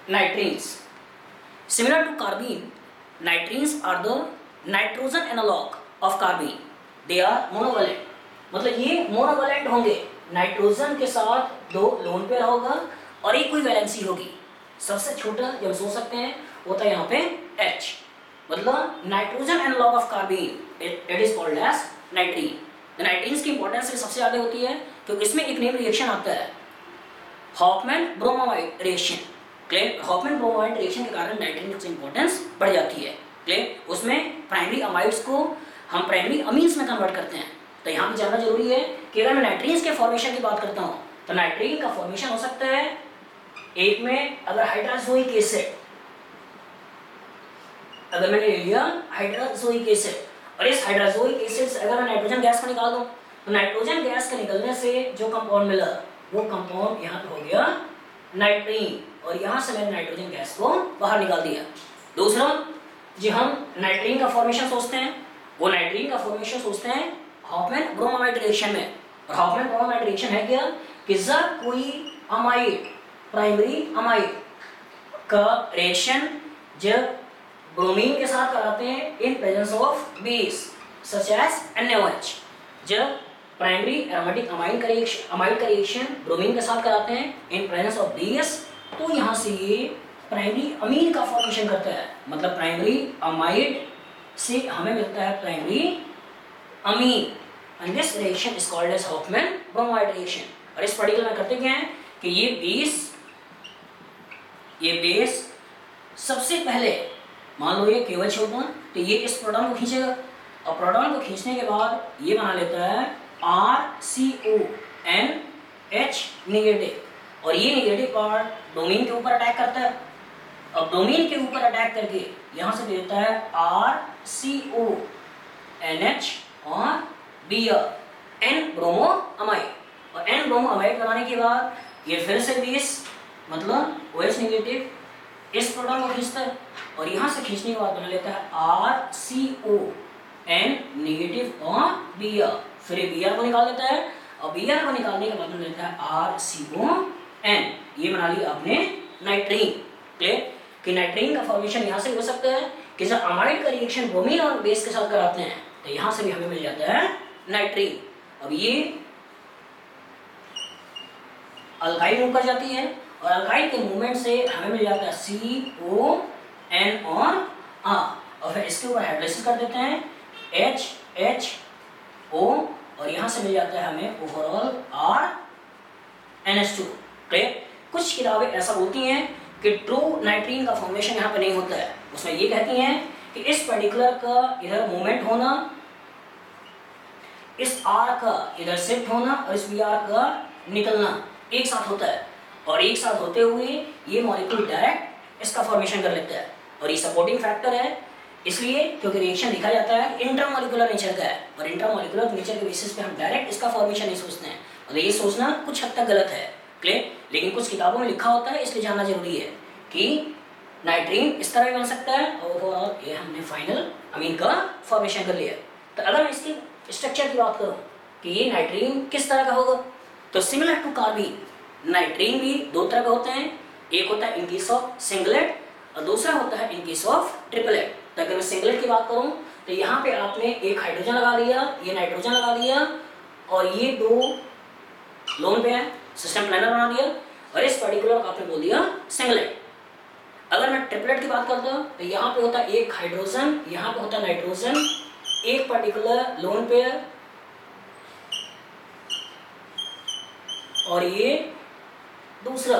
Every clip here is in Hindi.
nitrines. Similar to carbene, nitrines are the nitrogen analog of carbene. They are monovalent. मतलब ये मोनोवैलेंट होंगे, नाइट्रोजन के साथ दो लोन पेयर होगा और एक कोई वैलेंसी होगी। सबसे छोटा जब सोच सकते हैं होता है यहाँ पे H, मतलब nitrogen analogue of carbon, it is called as nitrene. Nitrenes की इंपॉर्टेंस सबसे ज़्यादा होती है क्योंकि इसमें एक नेम रिएक्शन आता है Hoffmann bromide reaction. Clear, Hoffmann bromide reaction के कारण नाइट्रीन की इंपॉर्टेंस बढ़ जाती है। क्लियर, उसमें प्राइमरी अमाइड्स को हम प्राइमरी अमीन्स में कन्वर्ट करते हैं। तो यहाँ पे जानना जरूरी है कि अगर मैं नाइट्रीन्स के फॉर्मेशन की बात करता हूँ तो नाइट्रीन का फॉर्मेशन हो सकता है एक में अगर हाइड्रोजोइक एसिड, अगर मैंने ले लिया हाइड्रोजोइक एसिड और इस हाइड्रोजोइक एसिड से अगर मैं नाइट्रोजन गैस को निकाल दूं तो नाइट्रोजन गैस के निकलने से जो कंपाउंड मिला वो कंपाउंड यहाँ पे हो गया नाइट्रीन और यहाँ से मैंने नाइट्रोजन गैस को बाहर निकाल दिया। दूसरा, जो हम नाइट्रीन का फॉर्मेशन सोचते हैं वो नाइट्रीन का फॉर्मेशन सोचते हैं हॉफमैन ब्रोमाइड रिएक्शन में। और हॉफमैन ब्रोमाइड रिएक्शन है क्या कि जब कोई अमाइड, प्राइमरी अमाइड का रिएक्शन जब ब्रोमीन के साथ कराते हैं in presence of base such as NaOH, जब प्राइमरी एरोमेटिक अमाइड का रिएक्शन ब्रोमीन के साथ कराते हैं इन प्रेजेंस ऑफ बेस, तो यहाँ से ये प्राइमरी अमीन का फॉर्मेशन करता है। मतलब प्राइमरी अमाइड से हमें मिलता है primary amine and this reaction is called as Hofmann bromide reaction. और इस पर्टिकुलर में करते क्या है कि ये बेस सबसे पहले मान लो ये KOH होता तो ये इस प्रोटॉन को खींचेगा और प्रोटॉन को खींचने के बाद ये बना लेता है RCONH निगेटिव और ये निगेटिव पार्ट ब्रोमीन के ऊपर अटैक करता है और ब्रोमीन के ऊपर अटैक करके यहाँ से देता है RCONH और Br N ब्रोमो अमाइड और N ब्रोमो अमाइड बनाने के बाद ये फिर से बेस मतलब OH निगेटिव इस प्रोटॉन को खींचता है और यहाँ से खींचने के बाद बना लेता है RCON निगेटिव और Br, फिर ये Br को निकाल देता है और Br को निकालने के बाद बना लेता है RCON। ये बना लिया आपने नाइट्रीन। क्लियर कि नाइट्रीन का फॉर्मेशन यहाँ से हो सकता है कि जब अमाइड का रिएक्शन ब्रोमीन और बेस के साथ कराते हैं तो यहाँ से भी हमें मिल जाता है नाइट्रीन। अब ये अल्काइल मूव कर जाती है और अल्काइल के मूवमेंट से हमें मिल जाता है CON और R और फिर इसके ऊपर हाइड्रोलाइसिस कर देते हैं HHO और यहाँ से मिल जाता है हमें ओवरऑल RNH2। क्लियर, कुछ किताबें ऐसा बोलती हैं कि ट्रू नाइट्रीन का फॉर्मेशन यहाँ पर नहीं होता है। उसमें ये कहती हैं कि इस पर्टिकुलर का इधर मूवमेंट होना, इस R का इधर शिफ्ट होना और इस Br का निकलना एक साथ होता है और एक साथ होते हुए ये मॉलिक्यूल डायरेक्ट इसका फॉर्मेशन कर लेता है और ये सपोर्टिंग फैक्टर है इसलिए क्योंकि रिएक्शन दिखा जाता है इंट्रामॉलिक्यूलर नेचर का है और इंट्रामॉलिक्यूलर नेचर के बेसिस पे हम डायरेक्ट इसका फॉर्मेशन नहीं सोचते हैं और ये सोचना कुछ हद तक गलत है। क्लियर, लेकिन कुछ किताबों में लिखा होता है इसलिए जानना जरूरी है कि नाइट्रीन इस तरह बन सकता है और ये हमने फाइनल अमीन का फॉर्मेशन कर लिया। तो अगर मैं इसकी स्ट्रक्चर की बात करूँ कि ये नाइट्रीन किस तरह का होगा तो सिमिलर टू कार्बन नाइट्रीन भी दो तरह का होते हैं, एक होता है इन केस ऑफ सिंगलेट और दूसरा होता है इन केस ऑफ ट्रिपलेट। तो अगर मैं सिंगलेट की बात करूं तो यहाँ पे आपने एक हाइड्रोजन लगा दिया, ये नाइट्रोजन लगा दिया और ये दो लोन पे है, सिस्टम प्लानर बना दिया और इस पर्टिकुलर को आपने बोल दिया सिंगलेट। अगर मैं ट्रिपलेट की बात करता हूँ तो यहाँ पे होता है एक हाइड्रोजन, यहाँ पे होता है नाइट्रोजन, एक पर्टिकुलर लोन पेयर और ये दूसरा।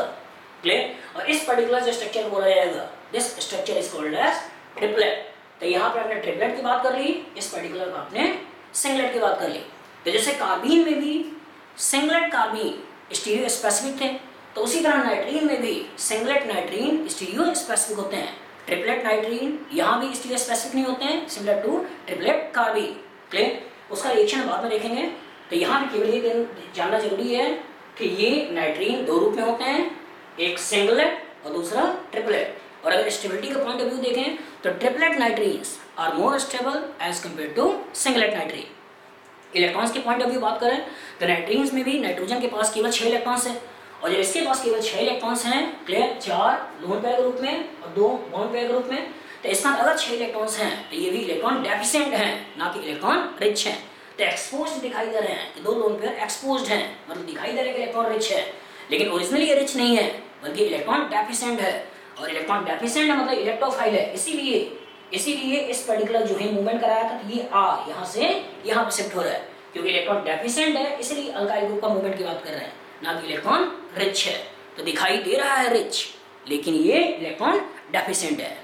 क्लियर, और इस पर्टिकुलर जो स्ट्रक्चर बोला जाएगा this structure is called as triplet. तो यहाँ पे आपने ट्रिपलेट की बात कर ली, इस पर्टिकुलर को आपने सिंगलेट की बात कर ली। तो जैसे कार्बीन में भी सिंगलेट कार्बीन स्टीरियो स्पेसिफिक थे तो उसी तरह नाइट्रीन में भी सिंगलेट नाइट्रीन स्टीरियो स्पेसिफिक होते हैं। ट्रिपलेट नाइट्रीन यहाँ भी स्टीरियो स्पेसिफिक नहीं होते हैं similar to triplet carbene. Clear, उसका रिएक्शन बाद में देखेंगे। तो यहाँ भी केवल ये जानना जरूरी है कि ये नाइट्रीन दो रूप में होते हैं, एक सिंगलेट और दूसरा ट्रिपलेट। और अगर स्टेबिलिटी का पॉइंट ऑफ व्यू देखें तो triplet nitrenes are more stable as compare to singlet nitrene. Electrons के पॉइंट ऑफ व्यू बात करें तो नाइट्रीन्स में भी नाइट्रोजन के पास केवल 6 इलेक्ट्रॉन्स है और जब इसके पास केवल 6 इलेक्ट्रॉन्स हैं, क्लियर, 4 लोन पेयर के रूप में और 2 बॉन्ड पेयर के रूप में, तो इसका अगर 6 इलेक्ट्रॉन्स हैं तो ये भी इलेक्ट्रॉन डेफिशिएंट हैं, ना कि इलेक्ट्रॉन रिच हैं। तो एक्सपोज्ड दिखाई दे रहे हैं कि 2 लोन पेयर एक्सपोज्ड हैं, मतलब दिखाई दे रहे हैं कि इलेक्ट्रॉन रिच है, लेकिन ओरिजिनली ये रिच नहीं है बल्कि इलेक्ट्रॉन डेफिशिएंट है। और इलेक्ट्रॉन डेफिशिएंट है मतलब इलेक्ट्रोफाइल है, इसीलिए इस पर्टिकुलर जो है मूवमेंट कराया था, तो ये आ यहाँ से यहाँ पे शिफ्ट हो रहा है, क्योंकि इलेक्ट्रॉन डेफिशिएंट है, इसलिए अल्काइल ग्रुप का मूवमेंट की बात कर रहे हैं, ना कि इलेक्ट्रॉन रिच है। तो दिखाई दे रहा है रिच, लेकिन ये इलेक्ट्रॉन डेफिशिएंट है।